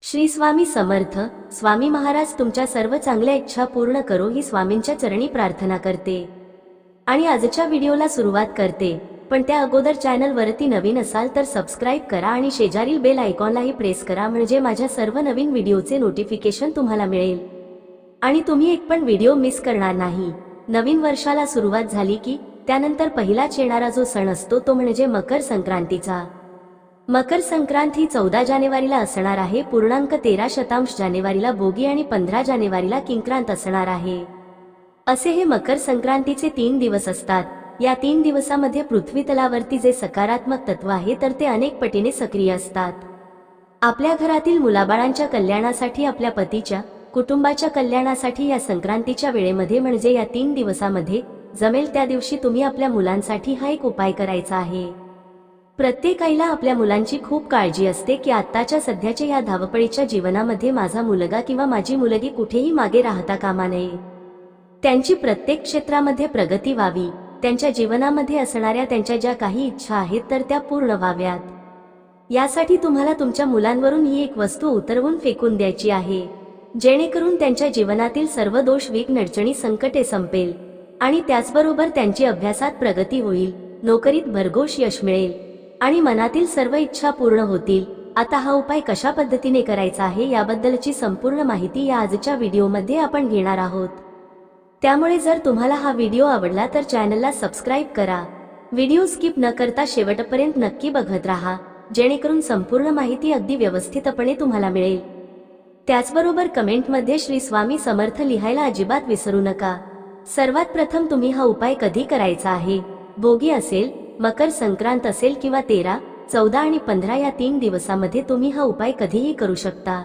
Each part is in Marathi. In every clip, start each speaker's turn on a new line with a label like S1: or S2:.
S1: श्री स्वामी समर्थ. स्वामी महाराज तुमच्या सर्व चांगल्या इच्छा पूर्ण करो ही स्वामींच्या चरणी प्रार्थना करते आणि आजच्या व्हिडिओला सुरुवात करते. पण त्या अगोदर चॅनल वरती नवीन असाल तर सबस्क्राइब करा आणि शेजारील बेल आयकॉनलाही प्रेस करा, म्हणजे माझ्या सर्व नवीन व्हिडिओचे नोटिफिकेशन तुम्हाला मिळेल आणि तुम्ही एक पण व्हिडिओ मिस करणार नाही. नवीन वर्षाला सुरुवात झाली की त्यानंतर पहिलाच येणारा जो सण असतो तो म्हणजे मकर संक्रांतीचा. मकर संक्रांत ही 14 जानेवारीला असणार आहे. पूर्णांक 13 जानेवारीला भोगी आणि 15 जानेवारीला किंक्रांत असणार आहे. असे हे मकर संक्रांतीचे 3 दिवस असतात. या 3 दिवसामध्ये पृथ्वी तलावरती जे सकारात्मक तत्व आहे तर ते अनेक पटीने सक्रिय असतात. आपल्या घरातील मुलाबाळांच्या कल्याणासाठी, आपल्या पतीच्या कुटुंबाच्या कल्याणासाठी या संक्रांतीच्या वेळेमध्ये म्हणजे या 3 दिवसामध्ये जमेल त्या दिवशी तुम्ही आपल्या मुलांसाठी हा एक उपाय करायचा आहे. प्रत्येक आईला आपल्या मुलांची खूप काळजी असते की आत्ताच्या सध्याच्या या धावपळीच्या जीवनामध्ये माझा मुलगा किंवा माझी मुलगी कुठेही मागे राहता कामा नये. त्यांची प्रत्येक क्षेत्रामध्ये प्रगती व्हावी. त्यांच्या जीवनामध्ये असणाऱ्या त्यांच्या ज्या काही इच्छा आहेत तर त्या पूर्ण व्हाव्यात. यासाठी तुम्हाला तुमच्या मुलांवरून ही एक वस्तू उतरवून फेकून द्यायची आहे, जेणेकरून त्यांच्या जीवनातील सर्व दोष, विघ्न, अडचणी, संकटे संपेल आणि त्याचबरोबर त्यांची अभ्यासात प्रगती होईल, नोकरीत भरघोस यश मिळेल आणि मनातील सर्व इच्छा पूर्ण होतील. आता हा उपाय कशा पद्धतीने करायचा आहे याबद्दलची संपूर्ण माहिती या आजच्या व्हिडिओमध्ये आपण घेणार आहोत. त्यामुळे जर तुम्हाला हा व्हिडिओ आवडला तर चॅनलला सबस्क्राइब करा. व्हिडिओ स्किप न करता शेवटपर्यंत नक्की बघत राहा, जेणेकरून संपूर्ण माहिती अगदी व्यवस्थितपणे तुम्हाला मिळेल. त्याचबरोबर कमेंटमध्ये श्री स्वामी समर्थ लिहायला अजिबात विसरू नका. सर्वात प्रथम तुम्ही हा उपाय कधी करायचा आहे? भोगी असेल, मकर संक्रांत असेल किंवा 13, 14 आणि 15 या 3 दिवसामध्ये तुम्ही हा उपाय कधीही करू शकता.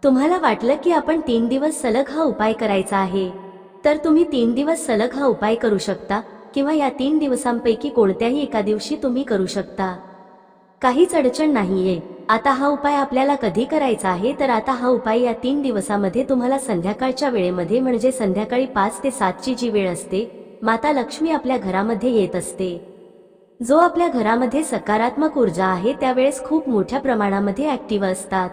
S1: तुम्हाला वाटलं की आपण 3 दिवस सलग हा उपाय करायचा आहे तर तुम्ही 3 दिवस सलग हा उपाय करू शकता किंवा या 3 दिवसांपैकी कोणत्याही एका दिवशी तुम्ही करू शकता. काहीच अडचण नाहीये. आता हा उपाय आपल्याला कधी करायचा आहे तर आता हा उपाय या 3 दिवसामध्ये तुम्हाला संध्याकाळच्या वेळेमध्ये म्हणजे संध्याकाळी 5 ते 7 ची जी वेळ असते, माता लक्ष्मी आपल्या घरामध्ये येत असते. जो आपल्या घरामध्ये सकारात्मक ऊर्जा आहे त्यावेळेस खूप मोठ्या प्रमाणामध्ये ऍक्टिव्ह असतात.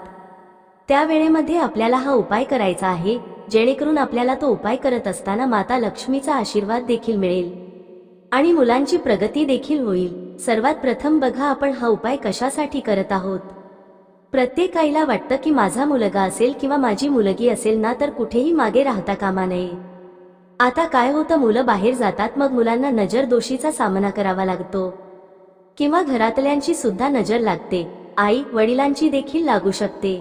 S1: त्या वेळेमध्ये आपल्याला हा उपाय करायचा आहे, जेणेकरून आपल्याला तो उपाय करत असताना माता लक्ष्मीचा आशीर्वाद देखील मिळेल आणि मुलांची प्रगती देखील होईल. सर्वात प्रथम बघा आपण हा उपाय कशासाठी करत आहोत. प्रत्येक आईला वाटतं की माझा मुलगा असेल किंवा माझी मुलगी असेल ना तर कुठेही मागे राहता कामा नये. आता काय होतं, मुलं बाहेर जातात, मग मुलांना नजर दोषीचा सामना करावा लागतो किंवा घरातल्यांची सुद्धा नजर लागते, आई वडिलांची देखील लागू शकते.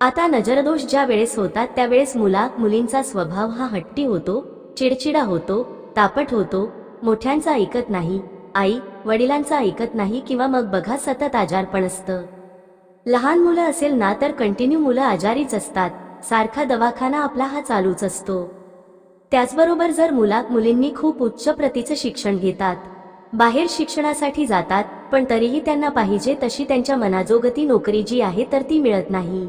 S1: आता नजरदोष ज्या वेळेस होतात त्यावेळेस मुलींचा स्वभाव हा हट्टी होतो, चिडचिडा होतो, तापट होतो, मोठ्यांचा ऐकत नाही, आई वडिलांचा ऐकत नाही किंवा मग बघा सतत आजारपण असतं. लहान मुलं असेल ना तर कंटिन्यू मुलं आजारीच असतात, सारखा दवाखाना आपला हा चालूच असतो. त्याचबरोबर जर मुलींनी खूप उच्च प्रतीचं शिक्षण घेतात, बाहेर शिक्षणासाठी जातात, पण तरीही त्यांना पाहिजे तशी त्यांच्या मनाजोगती नोकरी जी आहे तर ती मिळत नाही.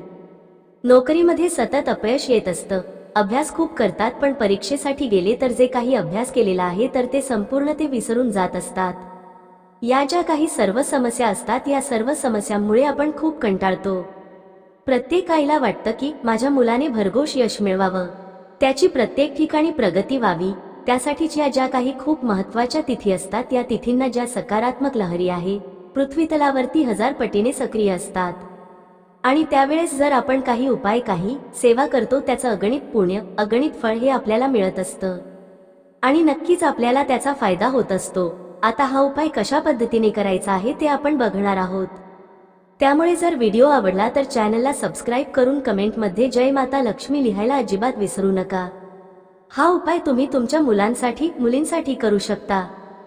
S1: नोकरीमध्ये सतत अपयश येत असतं. अभ्यास खूप करतात पण परीक्षेसाठी गेले तर जे काही अभ्यास केलेला आहे तर ते संपूर्ण ते विसरून जात असतात. या ज्या काही सर्व समस्या असतात या सर्व समस्यांमुळे आपण खूप कंटाळतो. प्रत्येक आईला वाटतं की माझ्या मुलाने भरघोस यश मिळवावं, त्याची प्रत्येक ठिकाणी प्रगती व्हावी. त्यासाठीच्या ज्या काही खूप महत्त्वाच्या तिथी असतात या तिथींना ज्या सकारात्मक लहरी आहे पृथ्वी तलावरती 1000 पटीने सक्रिय असतात आणि त्यावेळेस जर आपण काही उपाय, काही सेवा करतो त्याचं अगणित पुण्य, अगणित फळ हे आपल्याला मिळत असतं आणि नक्कीच आपल्याला त्याचा फायदा होत असतो. आता हा उपाय कशा पद्धतीने करायचा आहे ते आपण बघणार आहोत. त्यामुळे जर व्हिडिओ आवडला तर चॅनलला सबस्क्राइब करून कमेंटमध्ये जय माता लक्ष्मी लिहायला अजिबात विसरू नका. हा उपाय तुम्ही तुमच्या मुलांसाठी, मुलींसाठी करू शकता.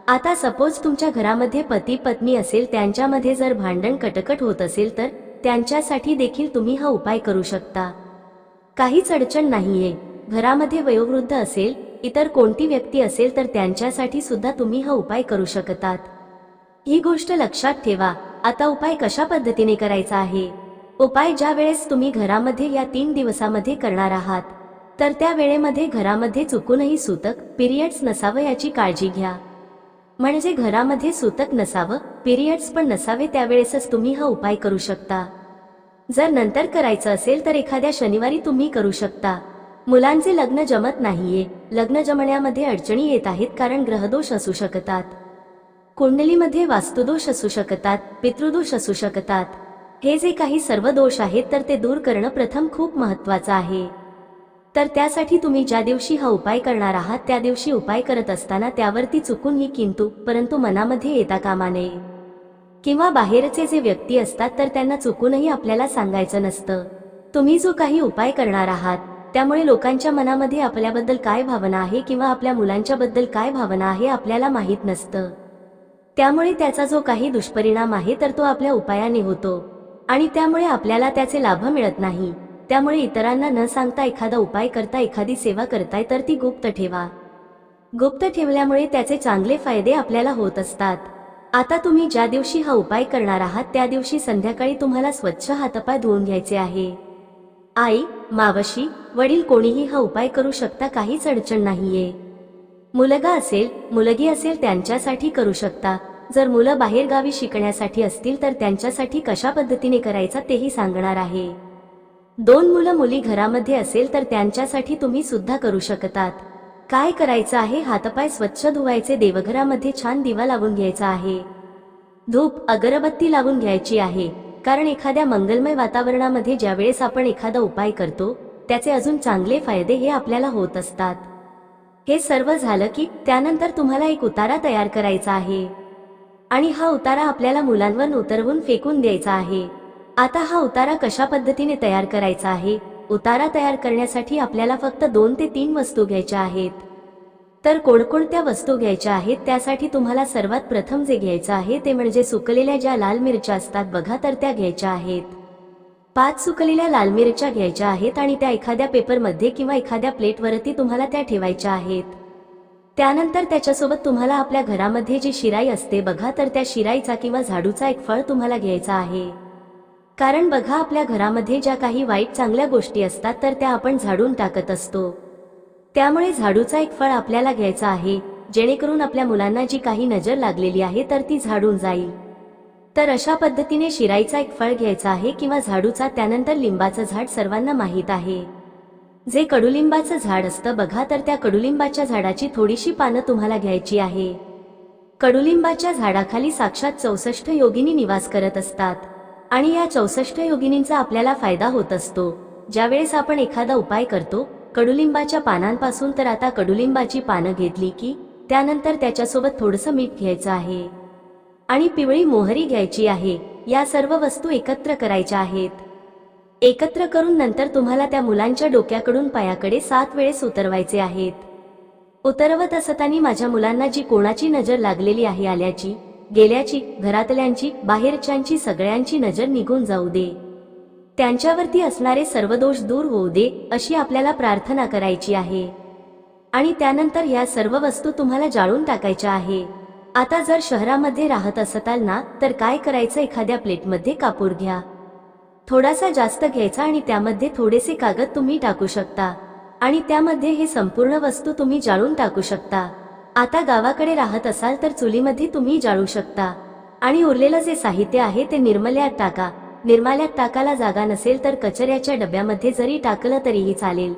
S1: आता सपोज तुमच्या घरामध्ये पती पत्नी असेल, त्यांच्यामध्ये जर भांडण कटकट होत असेल तर त्यांच्यासाठी देखील तुम्ही हा उपाय करू शकता. काहीच अडचण नाहीये. घरामध्ये वयोवृद्ध असेल, इतर कोणती व्यक्ती असेल तर त्यांच्यासाठी सुद्धा तुम्ही हा उपाय करू शकतात. ही गोष्ट लक्षात ठेवा. आता उपाय कशा पद्धतीने करायचा आहे. उपाय ज्या वेळेस तुम्ही घरामध्ये या 3 दिवसामध्ये करणार आहात तर त्या वेळेमध्ये घरामध्ये चुकूनही सूतक, पिरियड्स नसावं याची काळजी घ्या. म्हणजे घरामध्ये सूतक नसावं, पिरियड्स पण नसावे, त्यावेळेसच तुम्ही हा उपाय करू शकता. जर नंतर करायचं असेल तर एखाद्या शनिवारी तुम्ही करू शकता. मुलांचे लग्न जमत नाहीये, लग्न जमण्यामध्ये अडचणी येत आहेत कारण ग्रहदोष असू शकतात, कुंडलीमध्ये वास्तुदोष असू शकतात, पितृदोष असू शकतात. हे जे काही सर्व दोष आहेत तर ते दूर करणं प्रथम खूप महत्त्वाचं आहे. तर त्यासाठी तुम्ही ज्या दिवशी हा उपाय करणार आहात त्या दिवशी उपाय करत असताना त्यावरती चुकूनही किंतु परंतु मनामध्ये येता कामा नये. किंवा बाहेरचे जे व्यक्ती असतात तर त्यांना चुकूनही आपल्याला सांगायचं नसतं. तुम्ही जो काही उपाय करणार आहात त्यामुळे लोकांच्या मनामध्ये आपल्याबद्दल काय भावना आहे किंवा आपल्या मुलांच्या बद्दल काय भावना आहे आपल्याला माहीत नसतं. त्यामुळे त्याचा जो काही दुष्परिणाम आहे तर तो आपल्या उपायाने होतो आणि त्यामुळे आपल्याला त्याचे लाभ मिळत नाही. त्यामुळे इतरांना न सांगता एखादा उपाय करता, एखादी सेवा करताय तर ती गुप्त ठेवा. गुप्त ठेवल्यामुळे त्याचे चांगले फायदे आपल्याला होत असतात. आता तुम्ही ज्या दिवशी हा उपाय करणार आहात त्या दिवशी संध्याकाळी तुम्हाला स्वच्छ हातपाय धुवून घ्यायचे आहे. आई, मावशी, वडील कोणीही हा उपाय करू शकता, काहीच अडचण नाहीये. मुलगा असेल, मुलगी असेल त्यांच्यासाठी करू शकता. जर मुलं बाहेर गावी शिकण्यासाठी असतील तर त्यांच्यासाठी कशा पद्धतीने करायचा तेही सांगणार आहे. 2 मुलं मुली घरामध्ये असेल तर त्यांच्यासाठी तुम्ही सुद्धा करू शकतात. काय करायचं आहे, हातपाय स्वच्छ धुवायचे, देवघरामध्ये छान दिवा लावून घ्यायचा आहे, धूप अगरबत्ती लावून घ्यायची आहे. कारण एखाद्या मंगलमय वातावरणामध्ये ज्यावेळेस आपण एखादा उपाय करतो त्याचे अजून चांगले फायदे हे आपल्याला होत असतात. हे सर्व झालं की त्यानंतर तुम्हाला एक उतारा तयार करायचा आहे आणि हा उतारा आपल्याला मुलांवर उतरवून फेकून द्यायचा आहे. आता हा उतारा कशा पद्धतीने तयार करायचा आहे? उतारा तयार करण्यासाठी आपल्याला फक्त 2 ते 3 वस्तू घ्यायच्या आहेत. तर कोणकोणत्या वस्तू घ्यायच्या आहेत त्यासाठी तुम्हाला सर्वात प्रथम जे घ्यायचं आहे ते म्हणजे सुकलेल्या ज्या लाल मिरच्या असतात बघा, तर त्या घ्यायच्या आहेत. 5 सुकलेल्या लाल मिरच्या घ्यायच्या आहेत आणि त्या एखाद्या पेपरमध्ये किंवा एखाद्या प्लेटवरती तुम्हाला त्या ठेवायच्या आहेत. त्यानंतर त्याच्यासोबत तुम्हाला आपल्या घरामध्ये जी शिराई असते बघा, तर त्या शिराईचा किंवा झाडूचा एक फळ तुम्हाला घ्यायचा आहे. कारण बघा, आपल्या घरामध्ये ज्या काही वाईट चांगल्या गोष्टी असतात तर त्या आपण झाडून टाकत असतो. त्यामुळे झाडूचा एक फळ आपल्याला घ्यायचा आहे जेणेकरून आपल्या मुलांना जी काही नजर लागलेली आहे तर ती झाडून जाईल. तर अशा पद्धतीने शिराईचा एक फळ घ्यायचा आहे किंवा झाडूचा. त्यानंतर लिंबाचं झाड सर्वांना माहीत आहे, जे कडुलिंबाचं झाड असतं बघा, तर त्या कडुलिंबाच्या झाडाची थोडीशी पानं तुम्हाला घ्यायची आहे. कडुलिंबाच्या झाडाखाली साक्षात 64 योगिनी निवास करत असतात आणि या 64 योगिनींचा आपल्याला फायदा होत असतो ज्यावेळेस आपण एखादा उपाय करतो कडुलिंबाच्या पानांपासून. तर आता कडुलिंबाची पानं घेतली की त्यानंतर त्याच्यासोबत थोडंसं मीठ घ्यायचं आहे आणि पिवळी मोहरी घ्यायची आहे. या सर्व वस्तू एकत्र करायच्या आहेत. एकत्र करून नंतर तुम्हाला त्या मुलांच्या डोक्याकडून पायाकडे 7 वेळेस उतरवायचे आहेत. उतरवत असताना माझ्या मुलांना जी कोणाची नजर लागलेली आहे, आल्याची, गेल्याची, घरातल्यांची, बाहेरच्यांची, सगळ्यांची नजर निघून जाऊ दे, त्यांच्यावरती असणारे सर्व दोष दूर होऊ दे, अशी आपल्याला प्रार्थना करायची आहे. आणि त्यानंतर या सर्व वस्तू तुम्हाला जाळून टाकायच्या आहे. आता जर शहरामध्ये राहत असताल ना तर काय करायचं, एखाद्या प्लेटमध्ये कापूर घ्या, थोडासा जास्त घ्यायचा आणि त्यामध्ये थोडेसे कागद तुम्ही टाकू शकता आणि त्यामध्ये हे संपूर्ण वस्तू तुम्ही जाळून टाकू शकता. आता गावाकडे राहत असाल तर चुलीमध्ये तुम्ही जाळू शकता आणि उरलेलं जे साहित्य आहे ते निर्मल्यात टाका. निर्माल्यात टाकायला जागा नसेल तर कचऱ्याच्या डब्यामध्ये जरी टाकलं तरीही चालेल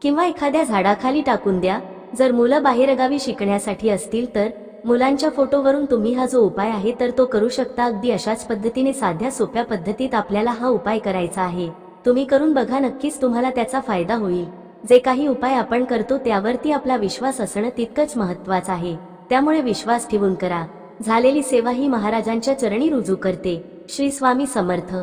S1: किंवा एखाद्या झाडाखाली टाकून द्या. जर मुलं बाहेरगावी शिकण्यासाठी असतील तर मुलांच्या फोटोवरून तुम्ही हा जो उपाय आहे तर तो करू शकता. अगदी अशाच पद्धतीने साध्या सोप्या पद्धतीत आपल्याला हा उपाय करायचा आहे. तुम्ही करून बघा, नक्कीच तुम्हाला त्याचा फायदा होईल. जे काही उपाय आपण करतो त्यावरती आपला विश्वास असणं तितकंच महत्त्वाचं आहे, त्यामुळे विश्वास ठेवून करा. झालेली सेवा ही महाराजांच्या चरणी रुजू करते. श्री स्वामी समर्थ.